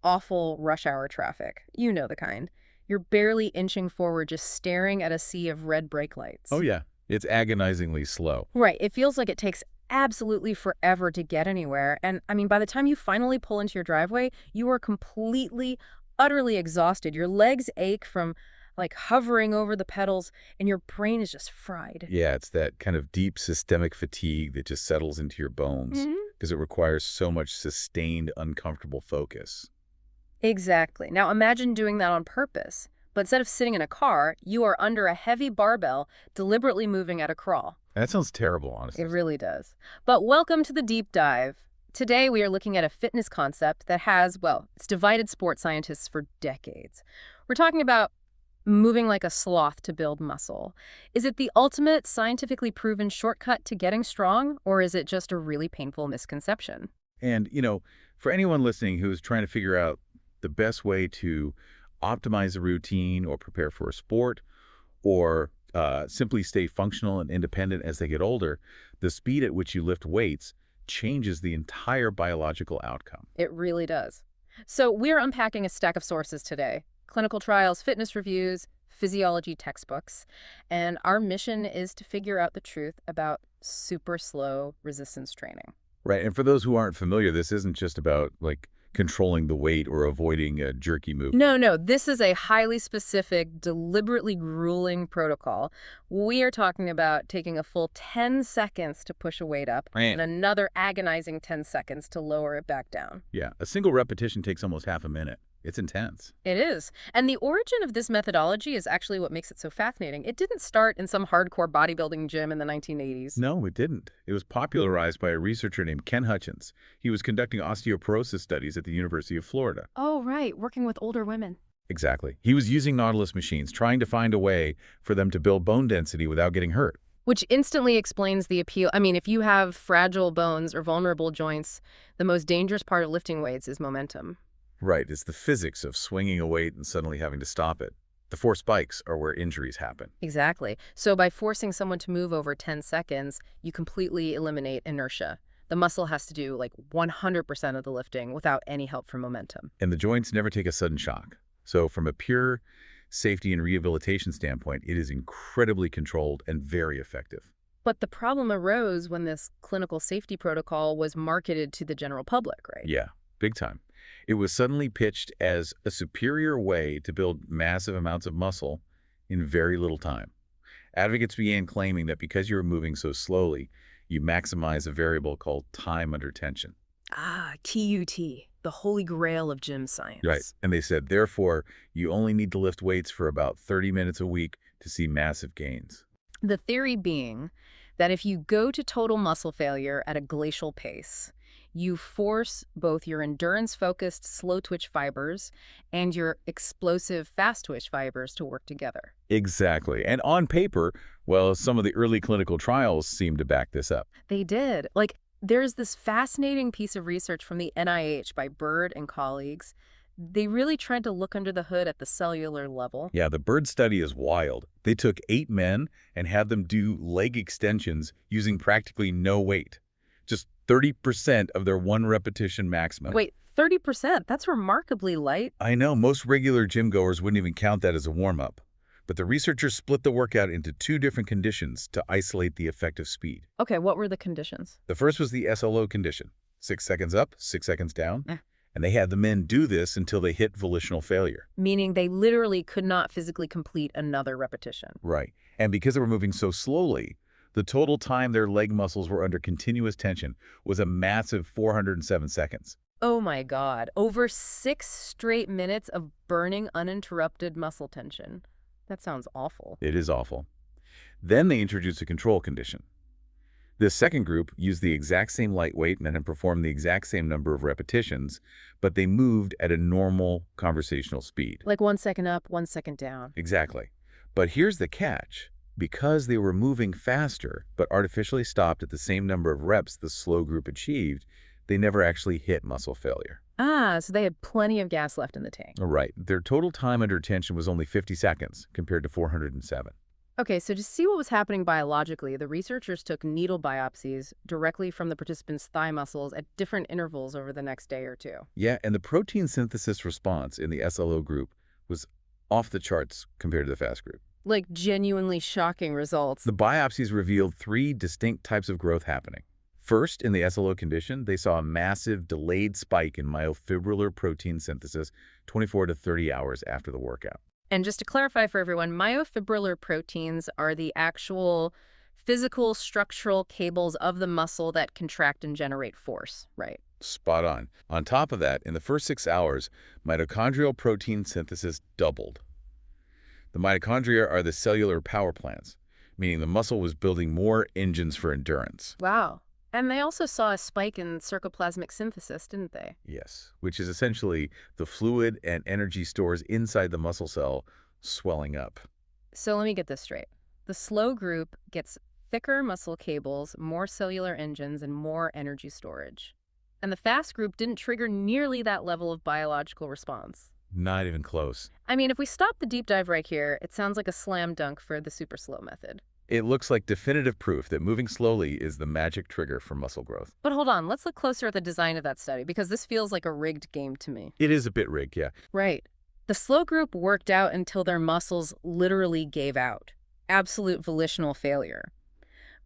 awful rush hour traffic. You know the kind. You're barely inching forward, just staring at a sea of red brake Oh, lights. yeah. It's agonizingly slow. Right. It feels like it takes absolutely forever to get anywhere. And I mean, by the time you finally pull into your driveway, you are completely, utterly exhausted. Your legs ache from like hovering over the pedals, and your brain is just fried. Yeah, it's that kind of deep systemic fatigue that just settles into your bones because it requires so much sustained, uncomfortable focus. Exactly. Now imagine doing that on purpose. But instead of sitting in a car, you are under a heavy barbell, deliberately moving at a crawl. That sounds terrible, It honestly. really does. But welcome to the deep dive. Today we are looking at a fitness concept that has, well, it's divided sports scientists for decades. We're talking about moving like a sloth to build muscle. Is it the ultimate scientifically proven shortcut to getting strong, or is it just a really painful misconception? And, for anyone listening who's trying to figure out the best way to optimize a routine or prepare for a sport or simply stay functional and independent as they get older, the speed at which you lift weights changes the entire biological outcome. It really does. So we're unpacking a stack of sources today: clinical trials, fitness reviews, physiology textbooks, and our mission is to figure out the truth about super slow resistance training. Right. And for those who aren't familiar, this isn't just about like controlling the weight or avoiding a jerky movement. No, no, this is a highly specific, deliberately grueling protocol. We are talking about taking a full 10 seconds to push a weight up Right. and another agonizing 10 seconds to lower it back down. Yeah. A single repetition takes almost half a minute. It's intense. It is. And the origin of this methodology is actually what makes it so fascinating. It didn't start in some hardcore bodybuilding gym in the 1980s. No, it didn't. It was popularized by a researcher named Ken Hutchins. He was conducting osteoporosis studies at the University of Florida. Oh, right, working with older women. Exactly. He was using Nautilus machines, trying to find a way for them to build bone density without getting hurt. Which instantly explains the appeal. I mean, if you have fragile bones or vulnerable joints, the most dangerous part of lifting weights is momentum. Right, it's the physics of swinging a weight and suddenly having to stop it. The four spikes are where injuries happen. Exactly. So by forcing someone to move over 10 seconds, you completely eliminate inertia. The muscle has to do like 100% of the lifting without any help from momentum. And the joints never take a sudden shock. So from a pure safety and rehabilitation standpoint, it is incredibly controlled and very effective. But the problem arose when this clinical safety protocol was marketed to the general public, right? Yeah, big time. It was suddenly pitched as a superior way to build massive amounts of muscle in very little time. Advocates began claiming that because you were moving so slowly, you maximize a variable called time under tension. Ah, TUT, the holy grail of gym science. Right. And they said, therefore, you only need to lift weights for about 30 minutes a week to see massive gains. The theory being that if you go to total muscle failure at a glacial pace, you force both your endurance-focused slow-twitch fibers and your explosive fast-twitch fibers to work together. Exactly. And on paper, well, some of the early clinical trials seem to back this up. They did. Like, there's this fascinating piece of research from the NIH by Bird and colleagues. They really tried to look under the hood at the cellular level. Yeah, the bird study is wild. They took 8 men and had them do leg extensions using practically no weight. Just 30% of their one repetition maximum. Wait, 30%? That's remarkably light. I know, most regular gym goers wouldn't even count that as a warm-up. But the researchers split the workout into 2 different conditions to isolate the effective speed. Okay, what were the conditions? The first was the SLO condition, 6 seconds up, 6 seconds down. Eh. And they had the men do this until they hit volitional failure. Meaning they literally could not physically complete another repetition. Right. And because they were moving so slowly, the total time their leg muscles were under continuous tension was a massive 407 seconds. Oh my God, over 6 straight minutes of burning uninterrupted muscle tension. That sounds awful. It is awful. Then they introduced a control condition. This second group used the exact same light weight and had performed the exact same number of repetitions, but they moved at a normal conversational speed. Like 1 second up, 1 second down. Exactly. But here's the catch. Because they were moving faster, but artificially stopped at the same number of reps the slow group achieved, they never actually hit muscle failure. Ah, so they had plenty of gas left in the tank. Right. Their total time under tension was only 50 seconds compared to 407. Okay, so to see what was happening biologically, the researchers took needle biopsies directly from the participants' thigh muscles at different intervals over the next day or two. Yeah, and the protein synthesis response in the SLO group was off the charts compared to the fast group. Like genuinely shocking results. The biopsies revealed three distinct types of growth happening. First, in the SLO condition, they saw a massive delayed spike in myofibrillar protein synthesis 24 to 30 hours after the workout. And just to clarify for everyone, myofibrillar proteins are the actual physical structural cables of the muscle that contract and generate force, right? Spot on. On top of that, in the first 6 hours, mitochondrial protein synthesis doubled. The mitochondria are the cellular power plants, meaning the muscle was building more engines for endurance. Wow. And they also saw a spike in sarcoplasmic synthesis, didn't they? Yes, which is essentially the fluid and energy stores inside the muscle cell swelling up. So let me get this straight. The slow group gets thicker muscle cables, more cellular engines, and more energy storage. And the fast group didn't trigger nearly that level of biological response. Not even close. I mean, if we stop the deep dive right here, it sounds like a slam dunk for the super slow method. It looks like definitive proof that moving slowly is the magic trigger for muscle growth. But hold on, let's look closer at the design of that study, because this feels like a rigged game to me. It is a bit rigged, yeah. Right. The slow group worked out until their muscles literally gave out. Absolute volitional failure.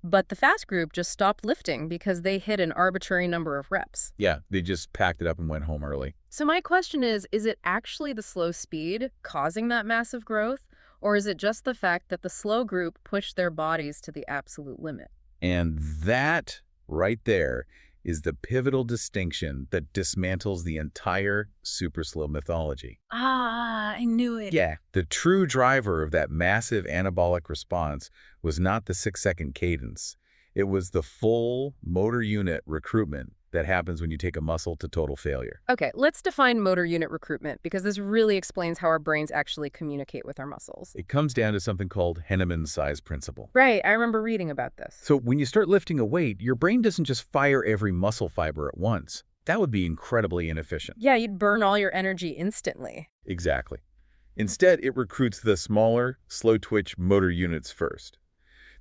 But the fast group just stopped lifting because they hit an arbitrary number of reps. Yeah, they just packed it up and went home early. So my question is it actually the slow speed causing that massive growth? Or is it just the fact that the slow group pushed their bodies to the absolute limit? And that right there is the pivotal distinction that dismantles the entire super slow mythology. Ah, I knew it. Yeah. The true driver of that massive anabolic response was not the 6-second cadence. It was the full motor unit recruitment that happens when you take a muscle to total failure. Okay, let's define motor unit recruitment, because this really explains how our brains actually communicate with our muscles. It comes down to something called Henneman's size principle. Right, I remember reading about this. So when you start lifting a weight, your brain doesn't just fire every muscle fiber at once. That would be incredibly inefficient. Yeah, you'd burn all your energy instantly. Exactly. Instead, it recruits the smaller, slow-twitch motor units first.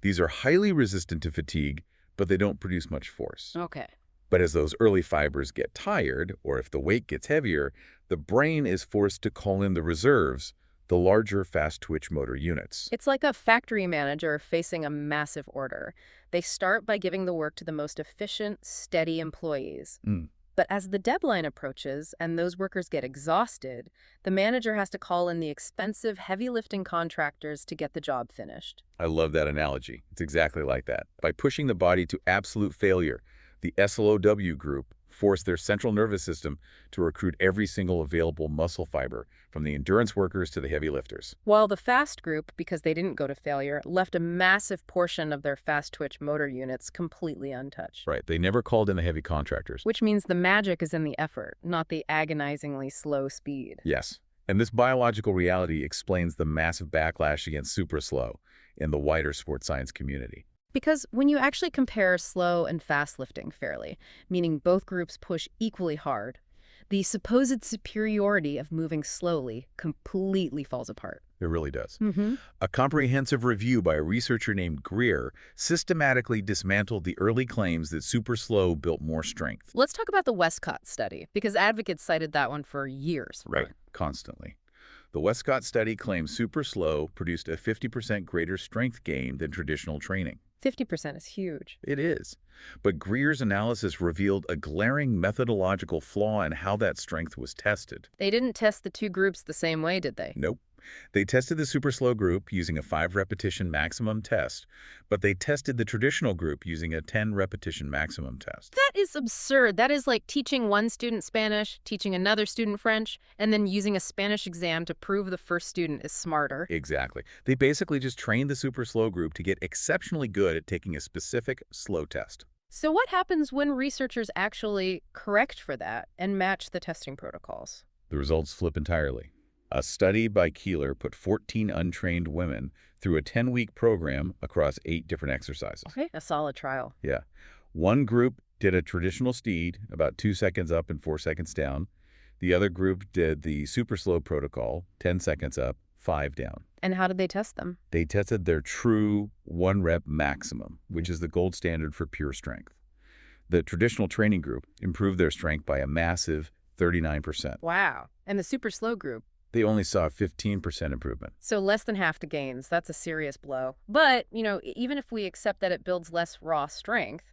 These are highly resistant to fatigue, but they don't produce much force. Okay. But as those early fibers get tired, or if the weight gets heavier, the brain is forced to call in the reserves, the larger fast-twitch motor units. It's like a factory manager facing a massive order. They start by giving the work to the most efficient, steady employees. But as the deadline approaches and those workers get exhausted, the manager has to call in the expensive, heavy-lifting contractors to get the job finished. I love that analogy. It's exactly like that. By pushing the body to absolute failure, the SLOW group forced their central nervous system to recruit every single available muscle fiber, from the endurance workers to the heavy lifters. While the fast group, because they didn't go to failure, left a massive portion of their fast-twitch motor units completely untouched. Right. They never called in the heavy contractors. Which means the magic is in the effort, not the agonizingly slow speed. Yes. And this biological reality explains the massive backlash against super slow in the wider sports science community. Because when you actually compare slow and fast lifting fairly, meaning both groups push equally hard, the supposed superiority of moving slowly completely falls apart. It really does. Mm-hmm. A comprehensive review by a researcher named Greer systematically dismantled the early claims that super slow built more strength. Let's talk about the Westcott study, because advocates cited that one for years. Right, constantly. The Westcott study claims super slow produced a 50% greater strength gain than traditional training. 50% is huge. It is. But Greer's analysis revealed a glaring methodological flaw in how that strength was tested. They didn't test the two groups the same way, did they? Nope. They tested the super slow group using a 5-repetition maximum test, but they tested the traditional group using a 10-repetition maximum test. That is absurd. That is like teaching one student Spanish, teaching another student French, and then using a Spanish exam to prove the first student is smarter. Exactly. They basically just trained the super slow group to get exceptionally good at taking a specific slow test. So what happens when researchers actually correct for that and match the testing protocols? The results flip entirely. A study by Keeler put 14 untrained women through a 10-week program across 8 different exercises. Okay, a solid trial. Yeah. One group did a traditional steed, about 2 seconds up and 4 seconds down. The other group did the super slow protocol, 10 seconds up, 5 down. And how did they test them? They tested their true 1-rep maximum, which is the gold standard for pure strength. The traditional training group improved their strength by a massive 39%. Wow. And the super slow group? They only saw a 15% improvement. So less than half the gains. That's a serious blow. But, even if we accept that it builds less raw strength,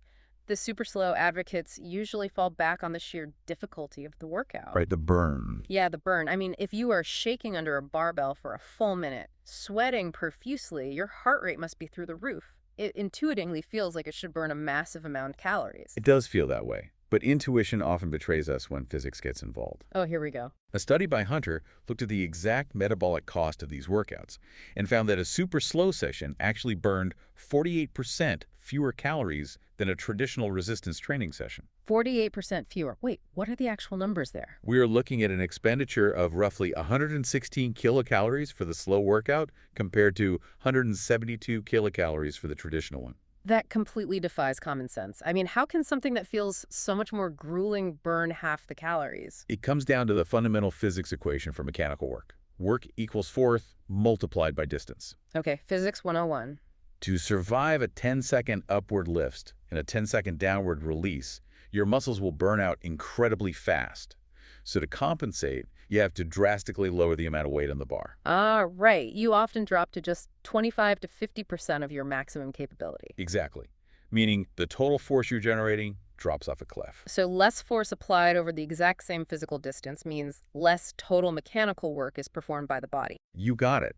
the super slow advocates usually fall back on the sheer difficulty of the workout. Right, the burn. Yeah, the burn. I mean, if you are shaking under a barbell for a full minute, sweating profusely, your heart rate must be through the roof. It intuitively feels like it should burn a massive amount of calories. It does feel that way, but intuition often betrays us when physics gets involved. Oh, here we go. A study by Hunter looked at the exact metabolic cost of these workouts and found that a super slow session actually burned 48% fewer calories than a traditional resistance training session. 48% fewer. Wait, what are the actual numbers there? We are looking at an expenditure of roughly 116 kilocalories for the slow workout compared to 172 kilocalories for the traditional one. That completely defies common sense. I mean, how can something that feels so much more grueling burn half the calories? It comes down to the fundamental physics equation for mechanical work. Work equals force multiplied by distance. Okay, physics 101. To survive a 10-second upward lift and a 10-second downward release, your muscles will burn out incredibly fast. So to compensate, you have to drastically lower the amount of weight on the bar. Ah, right. You often drop to just 25 to 50% of your maximum capability. Exactly. Meaning the total force you're generating drops off a cliff. So less force applied over the exact same physical distance means less total mechanical work is performed by the body. You got it.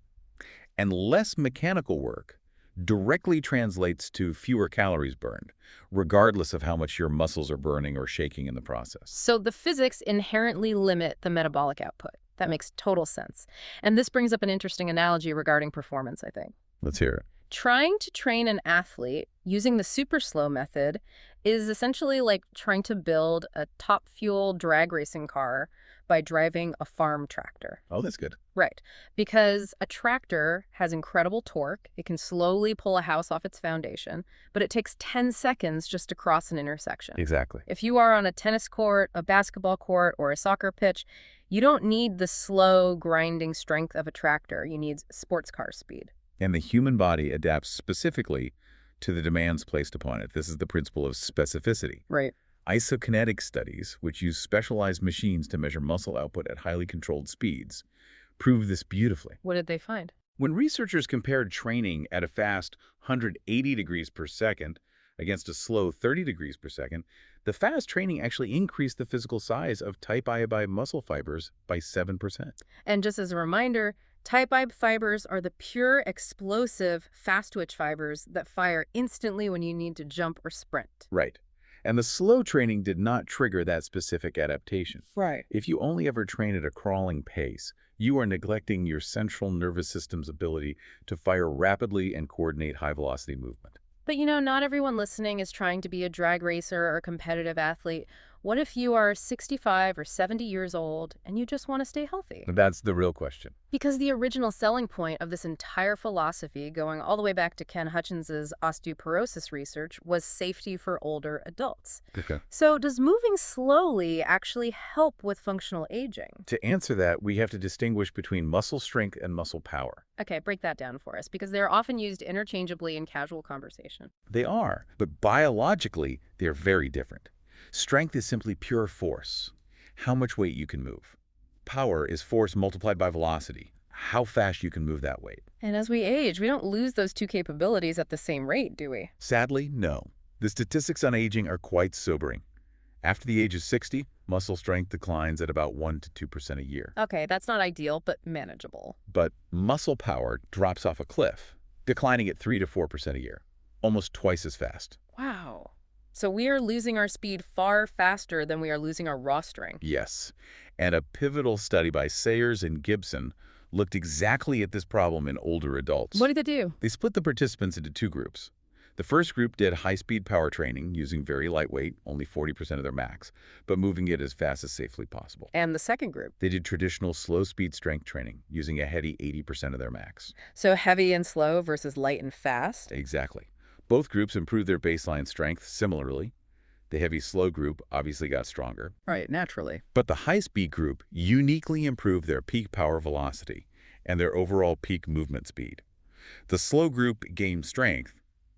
And less mechanical work directly translates to fewer calories burned, regardless of how much your muscles are burning or shaking in the process. So the physics inherently limit the metabolic output. That makes total sense. And this brings up an interesting analogy regarding performance, I think. Let's hear it. Trying to train an athlete using the super slow method is essentially like trying to build a top fuel drag racing car by driving a farm tractor. Oh, that's good. Right. Because a tractor has incredible torque. It can slowly pull a house off its foundation, but it takes 10 seconds just to cross an intersection. Exactly. If you are on a tennis court, a basketball court, or a soccer pitch, you don't need the slow, grinding strength of a tractor. You need sports car speed. And the human body adapts specifically to the demands placed upon it. This is the principle of specificity. Right. Isokinetic studies, which use specialized machines to measure muscle output at highly controlled speeds, prove this beautifully. What did they find? When researchers compared training at a fast 180 degrees per second against a slow 30 degrees per second, the fast training actually increased the physical size of type I muscle fibers by 7%. And just as a reminder, type I fibers are the pure, explosive, fast-twitch fibers that fire instantly when you need to jump or sprint. Right. And the slow training did not trigger that specific adaptation. Right. If you only ever train at a crawling pace, you are neglecting your central nervous system's ability to fire rapidly and coordinate high-velocity movement. But not everyone listening is trying to be a drag racer or a competitive athlete. What if you are 65 or 70 years old and you just want to stay healthy? That's the real question. Because the original selling point of this entire philosophy, going all the way back to Ken Hutchins's osteoporosis research, was safety for older adults. Okay. So does moving slowly actually help with functional aging? To answer that, we have to distinguish between muscle strength and muscle power. Okay, break that down for us, because they're often used interchangeably in casual conversation. They are, but biologically, they're very different. Strength is simply pure force, how much weight you can move. Power is force multiplied by velocity, how fast you can move that weight. And as we age, we don't lose those two capabilities at the same rate, do we? Sadly, no. The statistics on aging are quite sobering. After the age of 60, muscle strength declines at about 1 to 2% a year. Okay, that's not ideal, but manageable. But muscle power drops off a cliff, declining at 3 to 4% a year, almost twice as fast. Wow. So we are losing our speed far faster than we are losing our raw strength. Yes, and a pivotal study by Sayers and Gibson looked exactly at this problem in older adults. What did they do? They split the participants into two groups. The first group did high-speed power training using very lightweight, only 40% of their max, but moving it as fast as safely possible. And the second group? They did traditional slow-speed strength training using a heady 80% of their max. So heavy and slow versus light and fast? Exactly. Both groups improved their baseline strength similarly. The heavy slow group obviously got stronger. Right, naturally. But the high-speed group uniquely improved their peak power velocity and their overall peak movement speed. The slow group gained strength,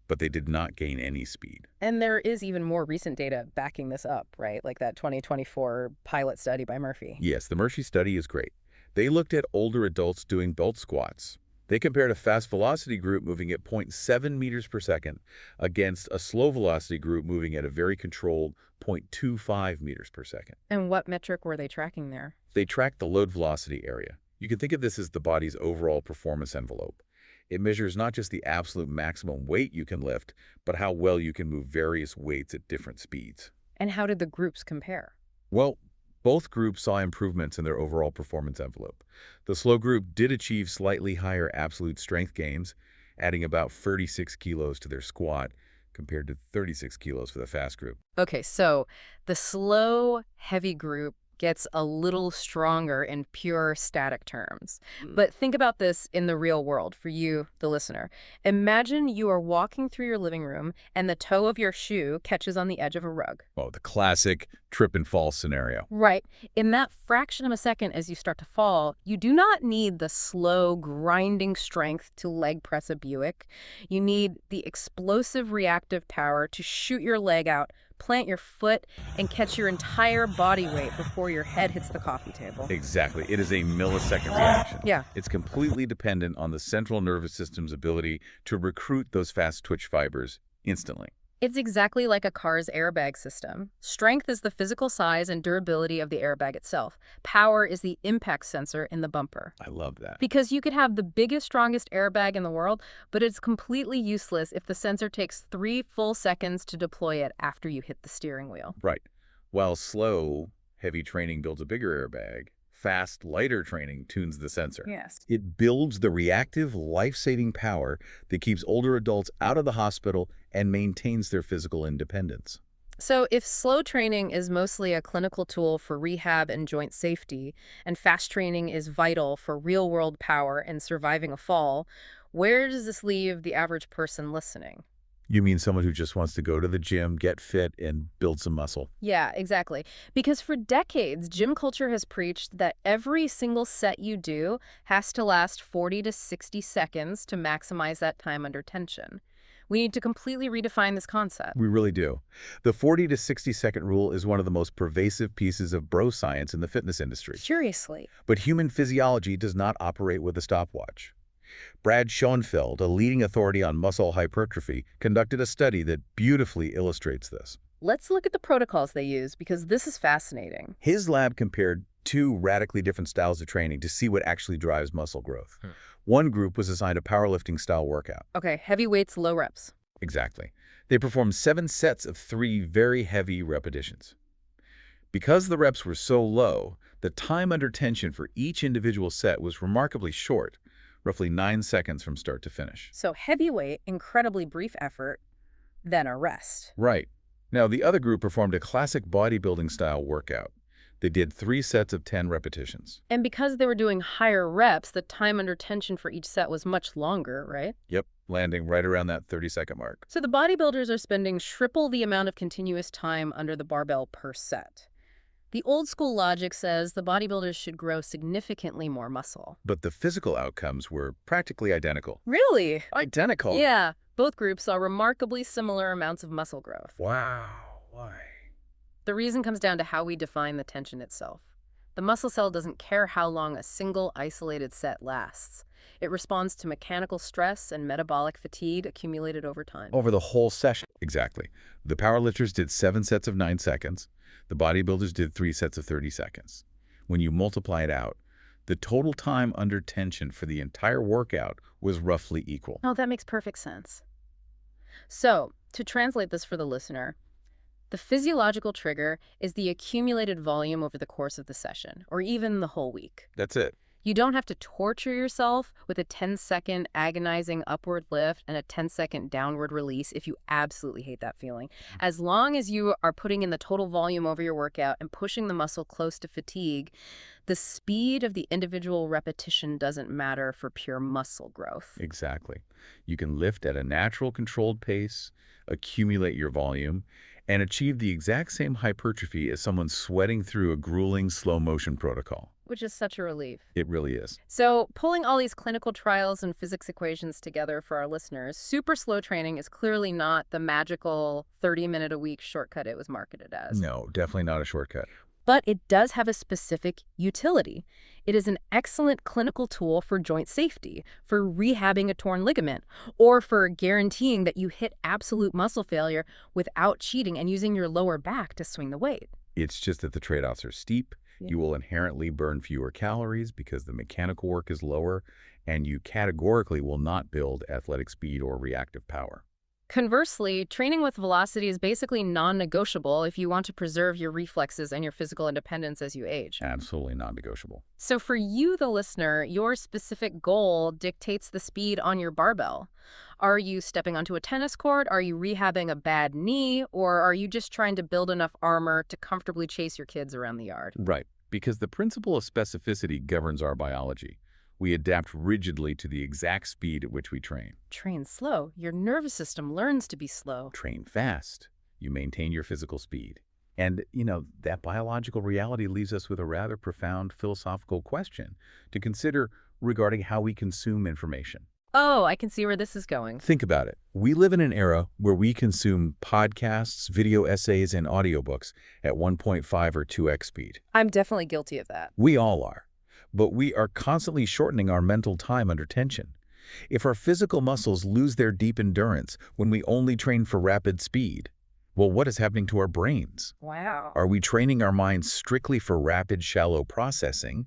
but they did not gain any speed. And there is even more recent data backing this up, right? Like that 2024 pilot study by Murphy. Yes, the Murphy study is great. They looked at older adults doing belt squats. They compared a fast velocity group moving at 0.7 meters per second against a slow velocity group moving at a very controlled 0.25 meters per second. And what metric were they tracking there? They tracked the load velocity area. You can think of this as the body's overall performance envelope. It measures not just the absolute maximum weight you can lift, but how well you can move various weights at different speeds. And how did the groups compare? Well, both groups saw improvements in their overall performance envelope. The slow group did achieve slightly higher absolute strength gains, adding about 36 kilos to their squat compared to 36 kilos for the fast group. Okay, so the slow, heavy group gets a little stronger in pure static terms. But think about this in the real world for you, the listener. Imagine you are walking through your living room and the toe of your shoe catches on the edge of a rug. Oh, the classic trip and fall scenario. Right. In that fraction of a second as you start to fall, you do not need the slow, grinding strength to leg press a Buick. You need the explosive reactive power to shoot your leg out, plant your foot, and catch your entire body weight before your head hits the coffee table. Exactly. It is a millisecond reaction. Yeah. It's completely dependent on the central nervous system's ability to recruit those fast twitch fibers instantly. It's exactly like a car's airbag system. Strength is the physical size and durability of the airbag itself. Power is the impact sensor in the bumper. I love that. Because you could have the biggest, strongest airbag in the world, but it's completely useless if the sensor takes 3 full seconds to deploy it after you hit the steering wheel. Right. While slow, heavy training builds a bigger airbag, fast, lighter training tunes the sensor. Yes. It builds the reactive, life-saving power that keeps older adults out of the hospital and maintains their physical independence. So if slow training is mostly a clinical tool for rehab and joint safety, and fast training is vital for real-world power and surviving a fall, where does this leave the average person listening? You mean someone who just wants to go to the gym, get fit, and build some muscle? Yeah, exactly. Because for decades, gym culture has preached that every single set you do has to last 40 to 60 seconds to maximize that time under tension. We need to completely redefine this concept. We really do. The 40 to 60-second rule is one of the most pervasive pieces of bro science in the fitness industry. Seriously. But human physiology does not operate with a stopwatch. Brad Schoenfeld, a leading authority on muscle hypertrophy, conducted a study that beautifully illustrates this. Let's look at the protocols they use because this is fascinating. His lab compared 2 radically different styles of training to see what actually drives muscle growth. One group was assigned a powerlifting-style workout. Okay, heavy weights, low reps. Exactly. They performed 7 sets of 3 very heavy repetitions. Because the reps were so low, the time under tension for each individual set was remarkably short, roughly 9 seconds from start to finish. So heavyweight, incredibly brief effort, then a rest. Right. Now, the other group performed a classic bodybuilding-style workout. They did 3 sets of 10 repetitions. And because they were doing higher reps, the time under tension for each set was much longer, right? Yep, landing right around that 30-second mark. So the bodybuilders are spending triple the amount of continuous time under the barbell per set. The old school logic says the bodybuilders should grow significantly more muscle. But the physical outcomes were practically identical. Really? Identical? Yeah, both groups saw remarkably similar amounts of muscle growth. Wow. Why? The reason comes down to how we define the tension itself. The muscle cell doesn't care how long a single isolated set lasts. It responds to mechanical stress and metabolic fatigue accumulated over time. Over the whole session. Exactly. The powerlifters did 7 sets of 9 seconds. The bodybuilders did 3 sets of 30 seconds. When you multiply it out, the total time under tension for the entire workout was roughly equal. Oh, that makes perfect sense. So, to translate this for the listener, the physiological trigger is the accumulated volume over the course of the session, or even the whole week. That's it. You don't have to torture yourself with a 10-second agonizing upward lift and a 10-second downward release if you absolutely hate that feeling. As long as you are putting in the total volume over your workout and pushing the muscle close to fatigue, the speed of the individual repetition doesn't matter for pure muscle growth. Exactly. You can lift at a natural controlled pace, accumulate your volume, and achieve the exact same hypertrophy as someone sweating through a grueling slow motion protocol. which is such a relief. It really is. So, pulling all these clinical trials and physics equations together for our listeners, super slow training is clearly not the magical 30-minute-a-week shortcut it was marketed as. No, definitely not a shortcut. But it does have a specific utility. It is an excellent clinical tool for joint safety, for rehabbing a torn ligament, or for guaranteeing that you hit absolute muscle failure without cheating and using your lower back to swing the weight. It's just that the trade-offs are steep. Yeah. You will inherently burn fewer calories because the mechanical work is lower, and you categorically will not build athletic speed or reactive power. Conversely, training with velocity is basically non-negotiable if you want to preserve your reflexes and your physical independence as you age. Absolutely non-negotiable. So for you, the listener, your specific goal dictates the speed on your barbell. Are you stepping onto a tennis court? Are you rehabbing a bad knee? Or are you just trying to build enough armor to comfortably chase your kids around the yard? Right, because the principle of specificity governs our biology. We adapt rigidly to the exact speed at which we train. Train slow. Your nervous system learns to be slow. Train fast. You maintain your physical speed. And, that biological reality leaves us with a rather profound philosophical question to consider regarding how we consume information. Oh, I can see where this is going. Think about it. We live in an era where we consume podcasts, video essays, and audiobooks at 1.5 or 2x speed. I'm definitely guilty of that. We all are. But we are constantly shortening our mental time under tension. If our physical muscles lose their deep endurance when we only train for rapid speed, well, what is happening to our brains? Wow. Are we training our minds strictly for rapid, shallow processing?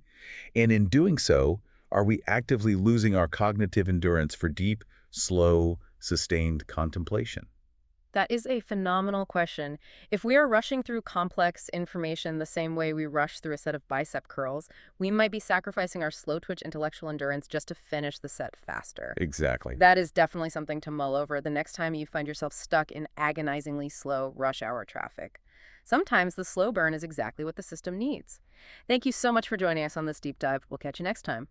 And in doing so, are we actively losing our cognitive endurance for deep, slow, sustained contemplation? That is a phenomenal question. If we are rushing through complex information the same way we rush through a set of bicep curls, we might be sacrificing our slow-twitch intellectual endurance just to finish the set faster. Exactly. That is definitely something to mull over the next time you find yourself stuck in agonizingly slow rush hour traffic. Sometimes the slow burn is exactly what the system needs. Thank you so much for joining us on this deep dive. We'll catch you next time.